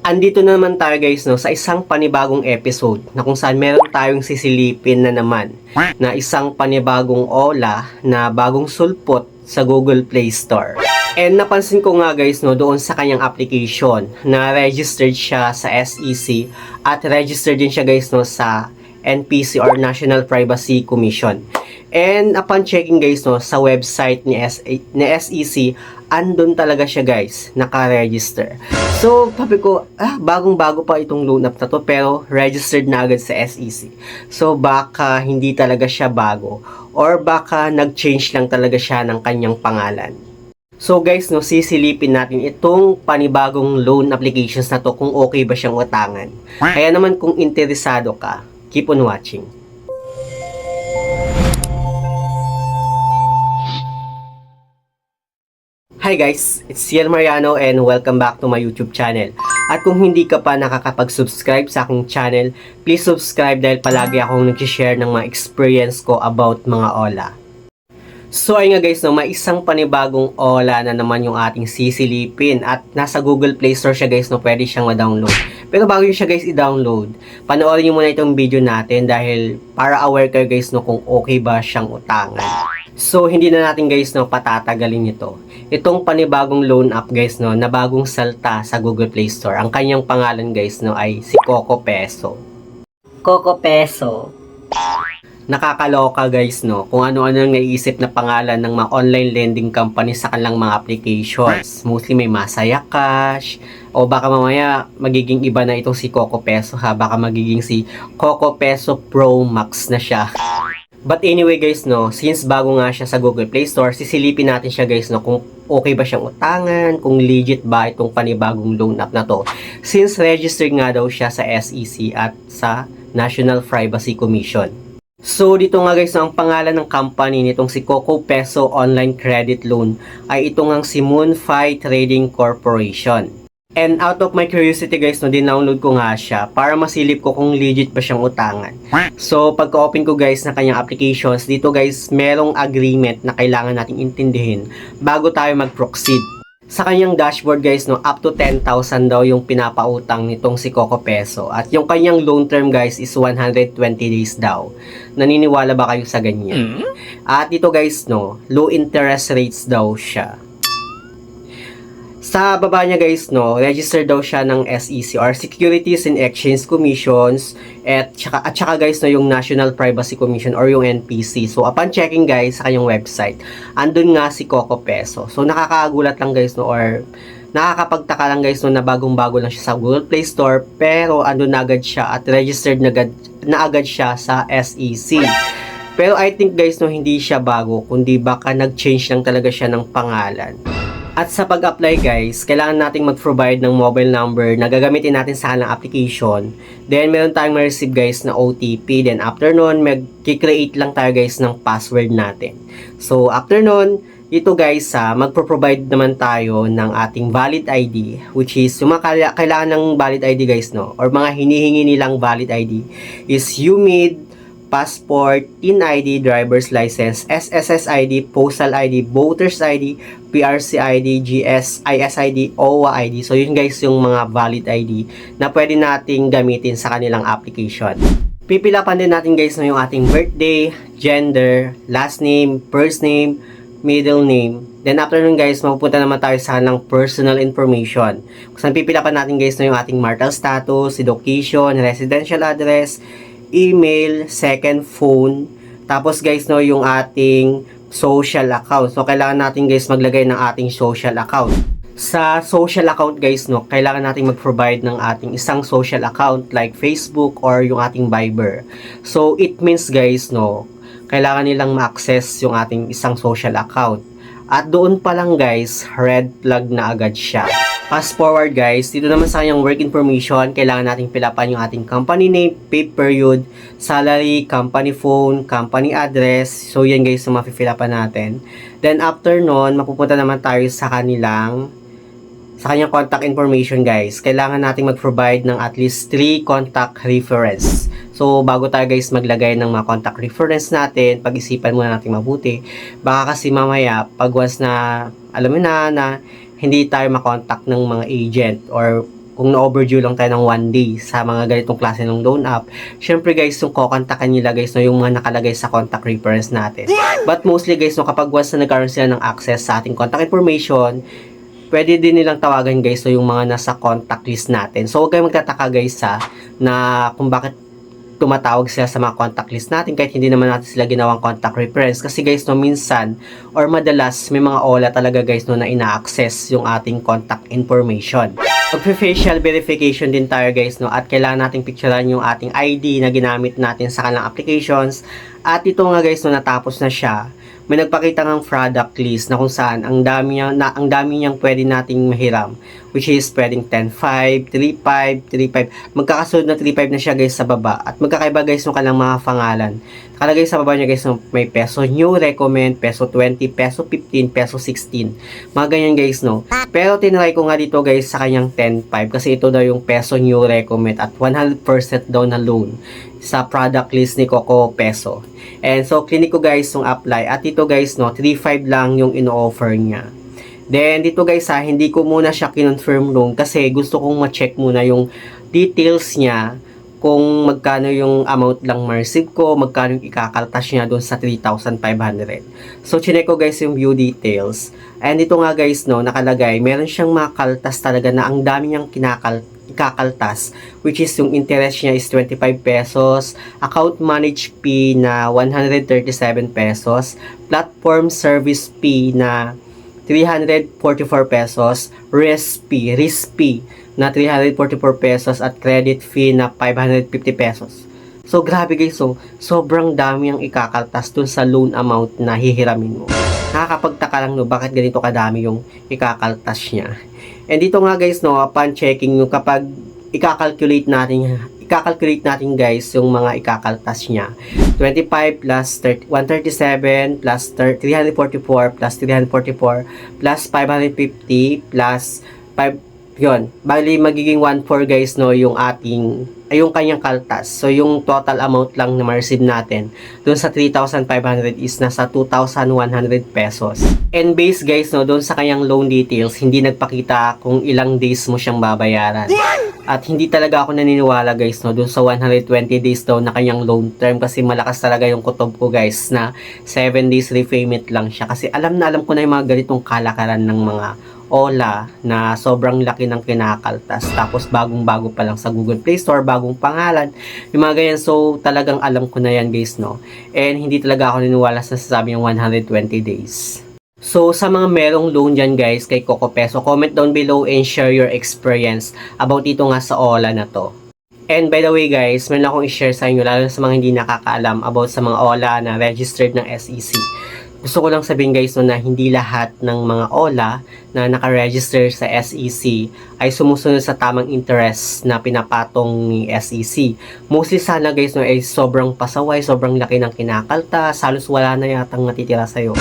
Andito na naman tayo guys no sa isang panibagong episode na kung saan meron tayong sisilipin na naman na isang panibagong OLA na bagong sulpot sa Google Play Store. And napansin ko nga guys no doon sa kanyang application na registered siya sa SEC at registered din siya guys no sa NPC or National Privacy Commission. And upon checking guys no sa website ni SEC, andun talaga siya guys, naka-register. So, sabi ko, bagong-bago pa itong loan app na to pero registered na agad sa SEC. So, baka hindi talaga siya bago or baka nag-change lang talaga siya ng kanyang pangalan. So guys, no, sisilipin natin itong panibagong loan applications na to kung okay ba siyang utangan. Kaya naman kung interesado ka, keep on watching. Hi guys, it's Ciel Mariano and welcome back to my YouTube channel. At kung hindi ka pa nakakapag-subscribe sa aking channel, please subscribe dahil palagi akong nag-share ng mga experience ko about mga OLA. So ay nga guys, no, may isang panibagong OLA na naman yung ating sisilipin at nasa Google Play Store siya guys, no, pwede siyang ma-download. Pero bago yun siya guys i-download, panoorin nyo muna itong video natin dahil para aware kayo guys no, kung okay ba siyang utangan. So hindi na natin guys no, patatagalin ito. Itong panibagong loan app guys no, na bagong salta sa Google Play Store. Ang kanyang pangalan guys no, ay si Coco Peso. Coco Peso. Nakakaloka guys no, kung ano-ano ang naiisip na pangalan ng mga online lending company sa kanilang mga applications. Mostly may Masaya Cash, o baka mamaya magiging iba na itong si Coco Peso ha, baka magiging si Coco Peso Pro Max na siya. But anyway guys no, since bago nga siya sa Google Play Store, sisilipin natin siya guys no, kung okay ba siyang utangan, kung legit ba itong panibagong loan app na to. Since registered nga daw siya sa SEC at sa National Privacy Commission. So dito nga guys, ang pangalan ng company nitong si Coco Peso Online Credit Loan ay ito ngang si Moonfi Trading Corporation. And out of my curiosity guys, no, din-download ko nga siya para masilip ko kung legit ba siyang utangan. So pagka-open ko guys ng kanyang applications, dito guys merong agreement na kailangan nating intindihin bago tayo mag-proceed. Sa kanyang dashboard guys, no, up to 10,000 daw yung pinapautang nitong si Coco Peso. At yung kanyang loan term guys is 120 days daw. Naniniwala ba kayo sa ganyan? At dito guys, no, low interest rates daw siya. Sa baba niya guys, no, register daw siya ng SEC or Securities and Exchange Commissions at saka guys, no, yung National Privacy Commission or yung NPC. So upon checking guys sa kanyang website, andun nga si Coco Peso. So nakakagulat lang guys, no, or nakakapagtaka lang guys, no, na bagong-bago lang siya sa Google Play Store pero andun na agad siya at registered na agad siya sa SEC. Pero I think guys, no, hindi siya bago kundi baka nag-change lang talaga siya ng pangalan. At sa pag-apply guys, kailangan nating mag-provide ng mobile number na gagamitin natin sa kanilang application. Then meron tayong ma-receive guys na OTP. Then after nun, mag-create lang tayo guys ng password natin. So after nun, ito guys, magpo-provide naman tayo ng ating valid ID, which is yung mga kailangan ng valid ID guys, no, or mga hinihingi nilang valid ID is UMID, passport, TIN ID, driver's license, SSS ID, postal ID, voters ID, PRC ID, GS, ISID, OWA ID. So yun guys yung mga valid ID na pwede nating gamitin sa kanilang application. Pipilapan din natin guys na yung ating birthday, gender, last name, first name, middle name. Then after nun guys, mapupunta naman tayo sa kanilang personal information. Kung saan pipilapan natin guys na yung ating marital status, education, residential address, email, second phone, tapos guys no yung ating social account. So kailangan natin guys maglagay ng ating social account. Sa social account guys no, kailangan natin mag-provide ng ating isang social account like Facebook or yung ating Viber. So it means guys no, kailangan nilang ma-access yung ating isang social account. At doon pa lang guys, red flag na agad siya. Fast forward guys, dito naman sa kanyang work information, kailangan nating pilapan yung ating company name, pay period, salary, company phone, company address. So yan guys yung mapipilapan natin. Then after nun, mapupunta naman tayo sa kanyang contact information guys. Kailangan nating mag-provide ng at least 3 contact reference. So bago tayo guys maglagay ng mga contact reference natin, pag-isipan muna natin mabuti. Baka kasi mamaya, pag once na alam mo na hindi tayo makontakt ng mga agent or kung na-overdue lang tayo ng 1 day sa mga ganitong klase ng loan app, syempre guys, yung kokontakan nila guys, no, yung mga nakalagay sa contact reference natin. But mostly guys, no, kapag once na nagkaroon sila ng access sa ating contact information, pwede din nilang tawagan guys, so yung mga nasa contact list natin. So huwag kayong magtataka guys na kung bakit tumatawag sila sa mga contact list natin kahit hindi naman natin sila ginawang contact reference. Kasi guys, no, minsan or madalas may mga OLA talaga guys, no, na ina-access yung ating contact information. Magpe-facial verification din tayo guys, no, at kailangan nating picturean yung ating ID na ginamit natin sa kanilang applications. At ito nga guys, no, natapos na siya. May nagpakita ng product list na kung saan ang dami niyang pwede nating mahiram, which is pwedeng 10.5, 3.5, 3.5. Magkakasunod na 3.5 na siya guys sa baba, at magkakaiba guys yung kanilang mga pangalan. Nakalagay sa baba niya guys, may peso new recommend, peso 20, peso 15, peso 16, mga ganyan guys, no. Pero tinry ko nga dito guys sa kanyang 10.5 kasi ito daw yung peso new recommend at 100% daw na loan sa product list ni Coco Peso. And so, clinic ko guys yung apply. At ito guys, no, 3.5 lang yung ino-offer niya. Then, dito guys hindi ko muna siya kinonfirm loan kasi gusto kong ma-check muna yung details niya kung magkano yung amount lang ma-receive ko, magkano yung ikakaltas niya doon sa 3,500. So, chinek ko guys yung view details. And ito nga guys, no, nakalagay, meron siyang mga kaltas talaga na ang dami niyang ikakaltas, which is yung interest niya is 25 pesos, account manage fee na 137 pesos, platform service fee na 344 pesos, risk fee na 344 pesos at credit fee na 550 pesos. So grabe guys, so sobrang dami ang ikakaltas dun sa loan amount na hihiramin mo. Nakakapagtaka lang, no, bakit ganito kadami yung ikakaltas niya. And dito nga guys, no, upon checking yung kapag i-calculate natin guys yung mga ikakaltas niya. 25 plus 137 plus 344 plus 344 plus 550 plus 5, yun. Bali magiging 1.4 guys, no, yung yung kanyang kaltas. So yung total amount lang na ma-receive natin doon sa 3,500 is nasa 2,100 pesos. And based guys, no, doon sa kanyang loan details, hindi nagpakita kung ilang days mo siyang babayaran. At hindi talaga ako naniniwala guys, no, doon sa 120 days daw na kanyang loan term kasi malakas talaga yung kutob ko guys na 7 days repayment lang siya. Kasi alam ko na yung mga ganitong kalakaran ng mga OLA na sobrang laki ng kinakaltas. Tapos bagong-bago pa lang sa Google Play Store, bagong pangalan, yung mga ganyan. So talagang alam ko na yan guys, no. And hindi talaga ako naniniwala sa sasabi yung 120 days. So, sa mga merong loan dyan guys kay Coco Peso, comment down below and share your experience about dito nga sa OLA na to. And by the way guys, meron akong i-share sa inyo, lalo sa mga hindi nakakaalam about sa mga OLA na registered ng SEC. Gusto ko lang sabihin guys, no, na hindi lahat ng mga OLA na nakaregister sa SEC ay sumusunod sa tamang interest na pinapatong ni SEC. Mostly sana guys, no, ay sobrang pasaway, sobrang laki ng kinakaltas, halos wala na yatang natitira sa'yo.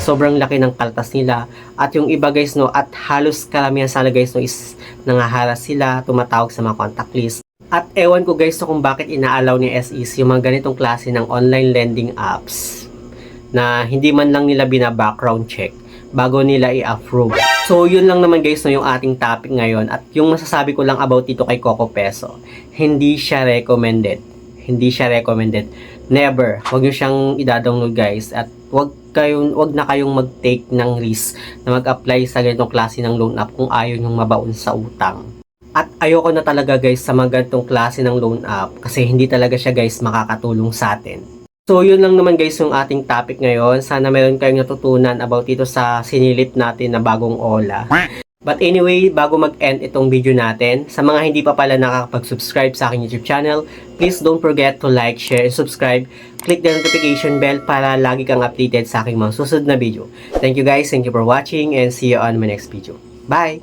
Sobrang laki ng kaltas nila. At yung iba guys, no, at halos karamihan sana guys, no, is nangaharas sila, tumatawag sa mga contact list. At ewan ko guys, no, kung bakit inaalaw ni SEC yung mga ganitong klase ng online lending apps na hindi man lang nila bina-background check bago nila i-approve. So, yun lang naman guys, no, yung ating topic ngayon. At yung masasabi ko lang about dito kay Coco Peso, hindi siya recommended. Hindi siya recommended. Never. Huwag nyo siyang i-download guys. At wag na kayong mag-take ng risk na mag-apply sa ganitong klase ng loan app kung ayaw nyong mabaon sa utang. At ayoko na talaga guys sa mga ganitong klase ng loan app kasi hindi talaga siya guys makakatulong sa atin. So, yun lang naman guys yung ating topic ngayon. Sana meron kayong natutunan about ito sa sinilip natin na bagong OLA. But anyway, bago mag-end itong video natin, sa mga hindi pa pala nakakapag-subscribe sa aking YouTube channel, please don't forget to like, share, and subscribe. Click the notification bell para lagi kang updated sa aking mga susunod na video. Thank you guys, thank you for watching, and see you on my next video. Bye!